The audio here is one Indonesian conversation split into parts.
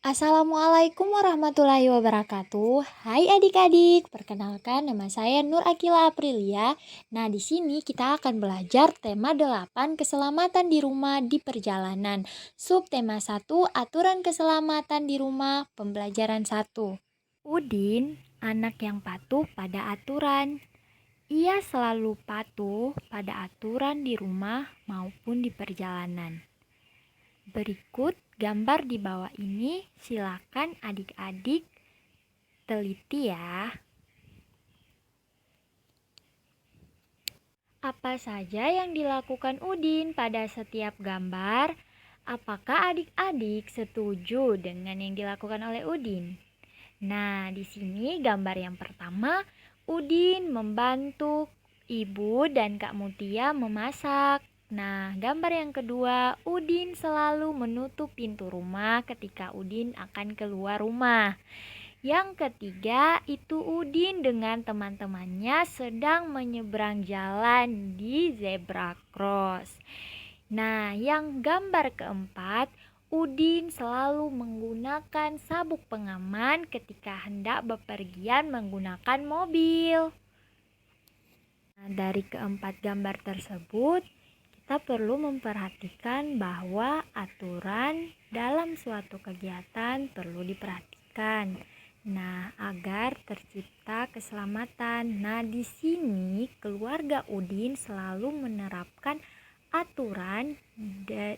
Assalamualaikum warahmatullahi wabarakatuh. Hai adik-adik, perkenalkan nama saya Nur Akila Aprilia. Nah, di sini kita akan belajar tema 8 keselamatan di rumah di perjalanan. Subtema 1 aturan keselamatan di rumah, pembelajaran 1. Udin, anak yang patuh pada aturan. Ia selalu patuh pada aturan di rumah maupun di perjalanan. Berikut gambar di bawah ini, silakan adik-adik teliti ya. Apa saja yang dilakukan Udin pada setiap gambar? Apakah adik-adik setuju dengan yang dilakukan oleh Udin? Nah, di sini gambar yang pertama, Udin membantu ibu dan Kak Mutia memasak. Nah, gambar yang kedua, Udin selalu menutup pintu rumah ketika Udin akan keluar rumah. Yang ketiga, itu Udin dengan teman-temannya sedang menyeberang jalan di zebra cross. Nah, yang gambar keempat, Udin selalu menggunakan sabuk pengaman ketika hendak bepergian menggunakan mobil. Nah, dari keempat gambar tersebut, kita perlu memperhatikan bahwa aturan dalam suatu kegiatan perlu diperhatikan. Nah, agar tercipta keselamatan. Nah, di sini keluarga Udin selalu menerapkan aturan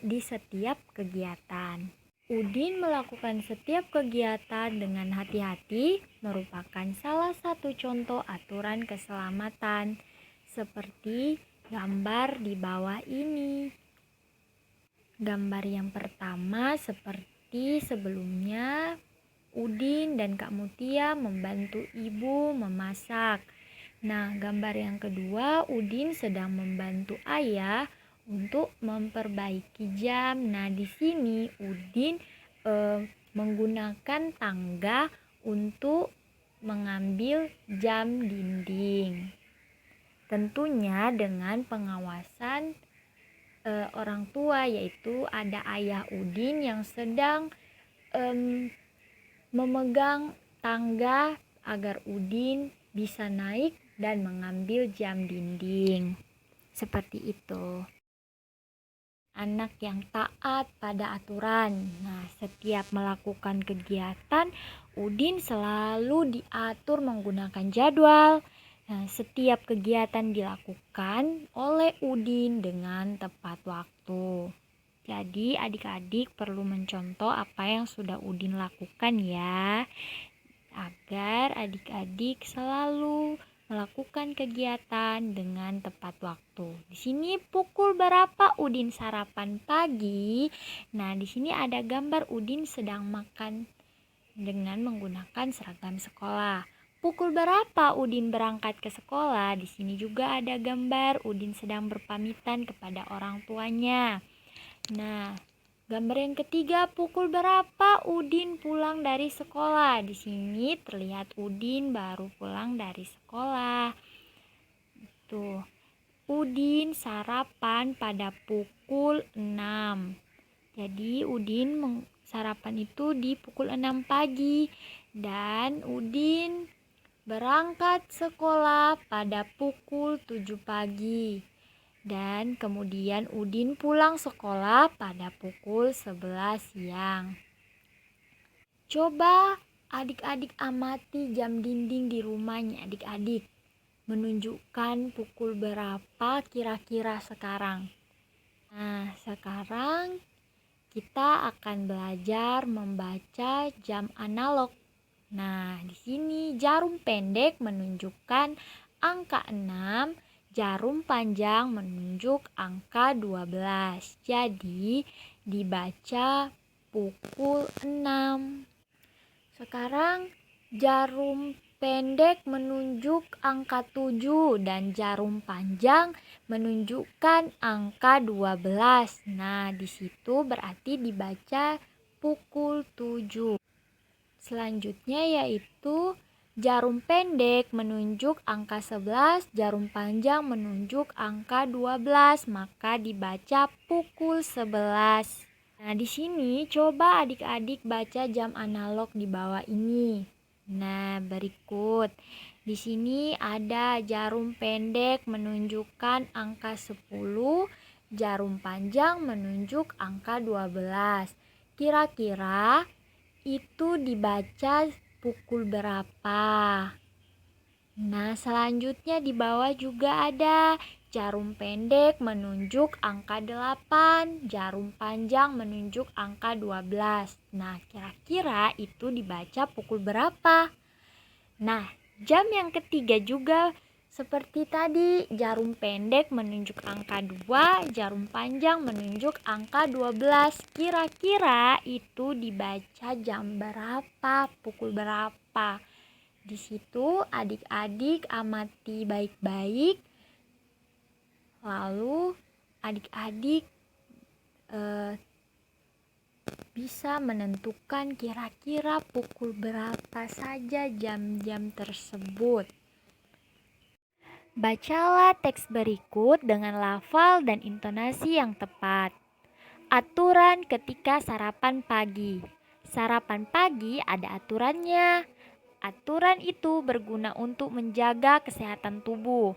di setiap kegiatan. Udin melakukan setiap kegiatan dengan hati-hati merupakan salah satu contoh aturan keselamatan seperti gambar di bawah ini. Gambar yang pertama seperti sebelumnya, Udin dan Kak Mutia membantu ibu memasak. Nah, gambar yang kedua, Udin sedang membantu ayah untuk memperbaiki jam. Nah, di sini Udin menggunakan tangga untuk mengambil jam dinding. Tentunya dengan pengawasan orang tua, yaitu ada ayah Udin yang sedang memegang tangga agar Udin bisa naik dan mengambil jam dinding. Seperti itu. Anak yang taat pada aturan. Nah, setiap melakukan kegiatan, Udin selalu diatur menggunakan jadwal. Nah, setiap kegiatan dilakukan oleh Udin dengan tepat waktu. Jadi adik-adik perlu mencontoh apa yang sudah Udin lakukan ya, agar adik-adik selalu melakukan kegiatan dengan tepat waktu. Di sini pukul berapa Udin sarapan pagi? Nah, di sini ada gambar Udin sedang makan dengan menggunakan seragam sekolah. Pukul berapa Udin berangkat ke sekolah? Di sini juga ada gambar Udin sedang berpamitan kepada orang tuanya. Nah, gambar yang ketiga, pukul berapa Udin pulang dari sekolah? Di sini terlihat Udin baru pulang dari sekolah. Tuh, Udin sarapan pada pukul 6. Jadi Udin sarapan itu di pukul 6 pagi. Dan Udin berangkat sekolah pada pukul 7 pagi. Dan kemudian Udin pulang sekolah pada pukul 11 siang. Coba adik-adik amati jam dinding di rumahnya adik-adik. Menunjukkan pukul berapa kira-kira sekarang. Nah, sekarang kita akan belajar membaca jam analog. Nah, di sini jarum pendek menunjukkan angka 6, jarum panjang menunjuk angka 12. Jadi, dibaca pukul 6. Sekarang jarum pendek menunjuk angka 7 dan jarum panjang menunjukkan angka 12. Nah, di situ berarti dibaca pukul 7. Selanjutnya yaitu jarum pendek menunjuk angka 11, jarum panjang menunjuk angka 12, maka dibaca pukul 11. Nah, di sini coba adik-adik baca jam analog di bawah ini. Nah, berikut. Di sini ada jarum pendek menunjukkan angka 10, jarum panjang menunjuk angka 12. Kira-kira itu dibaca pukul berapa? Nah, selanjutnya di bawah juga ada jarum pendek menunjuk angka 8, jarum panjang menunjuk angka 12. Nah, kira-kira itu dibaca pukul berapa? Nah, jam yang ketiga juga seperti tadi, jarum pendek menunjuk angka 2, jarum panjang menunjuk angka 12. Kira-kira itu dibaca jam berapa, pukul berapa? Di situ adik-adik amati baik-baik. Lalu adik-adik bisa menentukan kira-kira pukul berapa saja jam-jam tersebut. Bacalah teks berikut dengan lafal dan intonasi yang tepat. Aturan ketika sarapan pagi. Sarapan pagi ada aturannya. Aturan itu berguna untuk menjaga kesehatan tubuh.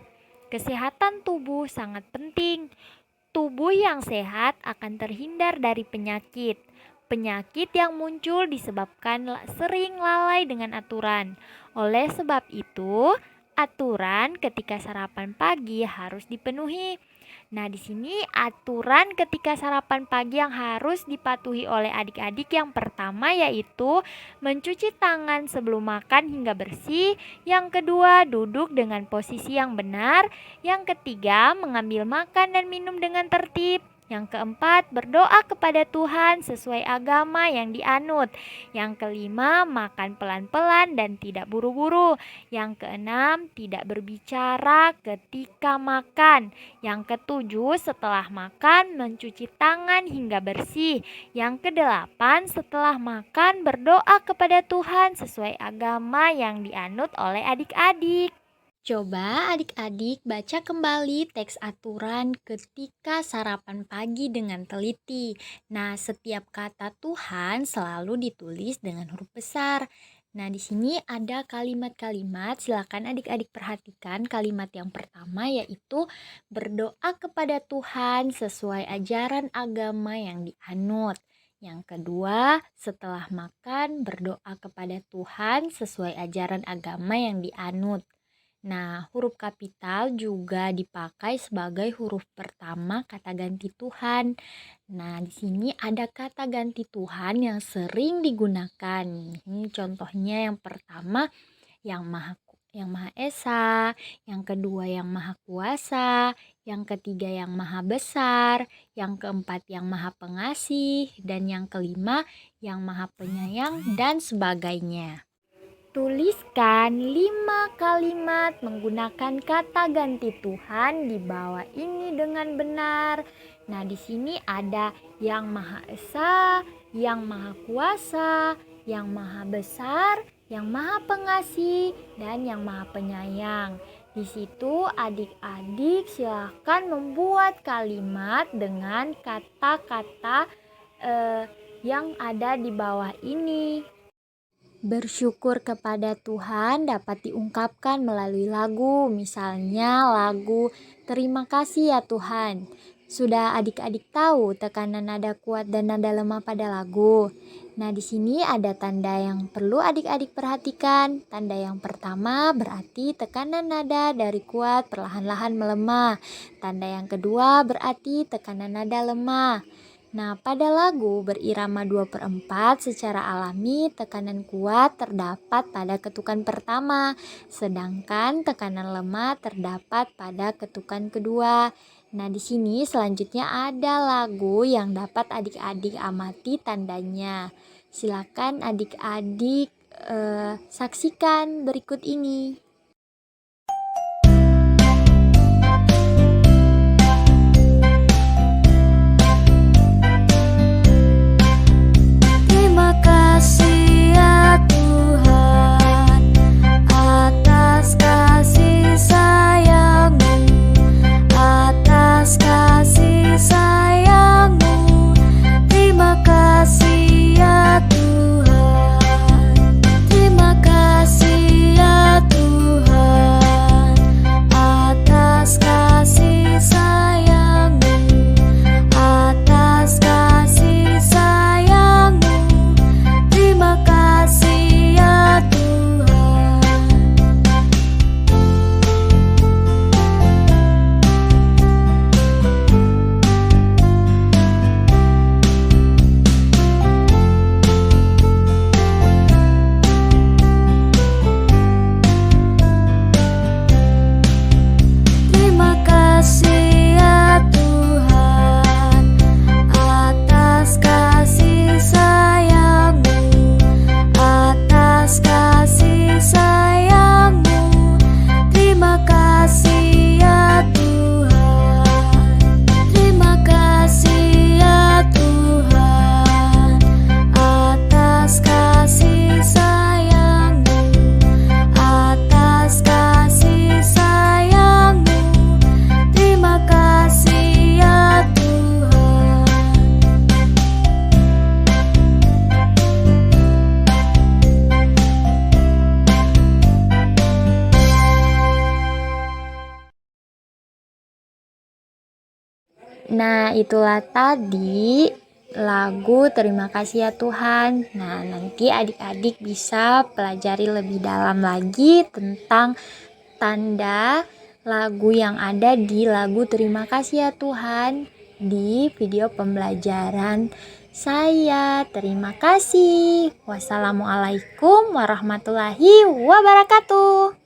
Kesehatan tubuh sangat penting. Tubuh yang sehat akan terhindar dari penyakit. Penyakit yang muncul disebabkan sering lalai dengan aturan. Oleh sebab itu, aturan ketika sarapan pagi harus dipenuhi. Nah, di sini aturan ketika sarapan pagi yang harus dipatuhi oleh adik-adik yang pertama yaitu mencuci tangan sebelum makan hingga bersih. Yang kedua, duduk dengan posisi yang benar. Yang ketiga, mengambil makan dan minum dengan tertib. Yang keempat, berdoa kepada Tuhan sesuai agama yang dianut. Yang kelima, makan pelan-pelan dan tidak buru-buru. Yang keenam, tidak berbicara ketika makan. Yang ketujuh, setelah makan, mencuci tangan hingga bersih. Yang kedelapan, setelah makan, berdoa kepada Tuhan sesuai agama yang dianut oleh adik-adik. Coba adik-adik baca kembali teks aturan ketika sarapan pagi dengan teliti. Nah, setiap kata Tuhan selalu ditulis dengan huruf besar. Nah, di sini ada kalimat-kalimat. Silakan adik-adik perhatikan kalimat yang pertama yaitu berdoa kepada Tuhan sesuai ajaran agama yang dianut. Yang kedua, setelah makan berdoa kepada Tuhan sesuai ajaran agama yang dianut. Nah, huruf kapital juga dipakai sebagai huruf pertama kata ganti Tuhan. Nah, di sini ada kata ganti Tuhan yang sering digunakan. Ini contohnya yang pertama yang Maha Esa, yang kedua yang Maha Kuasa, yang ketiga yang Maha Besar, yang keempat yang Maha Pengasih, dan yang kelima yang Maha Penyayang dan sebagainya. Tuliskan 5 kalimat menggunakan kata ganti Tuhan di bawah ini dengan benar. Nah, di sini ada yang Maha Esa, yang Maha Kuasa, yang Maha Besar, yang Maha Pengasih, dan yang Maha Penyayang. Di situ adik-adik silakan membuat kalimat dengan kata-kata yang ada di bawah ini. Bersyukur kepada Tuhan dapat diungkapkan melalui lagu, misalnya lagu Terima Kasih Ya Tuhan. Sudah adik-adik tahu tekanan nada kuat dan nada lemah pada lagu. Nah, di sini ada tanda yang perlu adik-adik perhatikan. Tanda yang pertama berarti tekanan nada dari kuat perlahan-lahan melemah. Tanda yang kedua berarti tekanan nada lemah. Nah, pada lagu berirama 2/4 secara alami tekanan kuat terdapat pada ketukan pertama, sedangkan tekanan lemah terdapat pada ketukan kedua. Nah, di sini selanjutnya ada lagu yang dapat adik-adik amati tandanya. Silakan adik-adik saksikan berikut ini. Terima Nah, itulah tadi lagu Terima Kasih Ya Tuhan. Nah, nanti adik-adik bisa pelajari lebih dalam lagi tentang tanda lagu yang ada di lagu Terima Kasih Ya Tuhan di video pembelajaran saya. Terima kasih. Wassalamualaikum warahmatullahi wabarakatuh.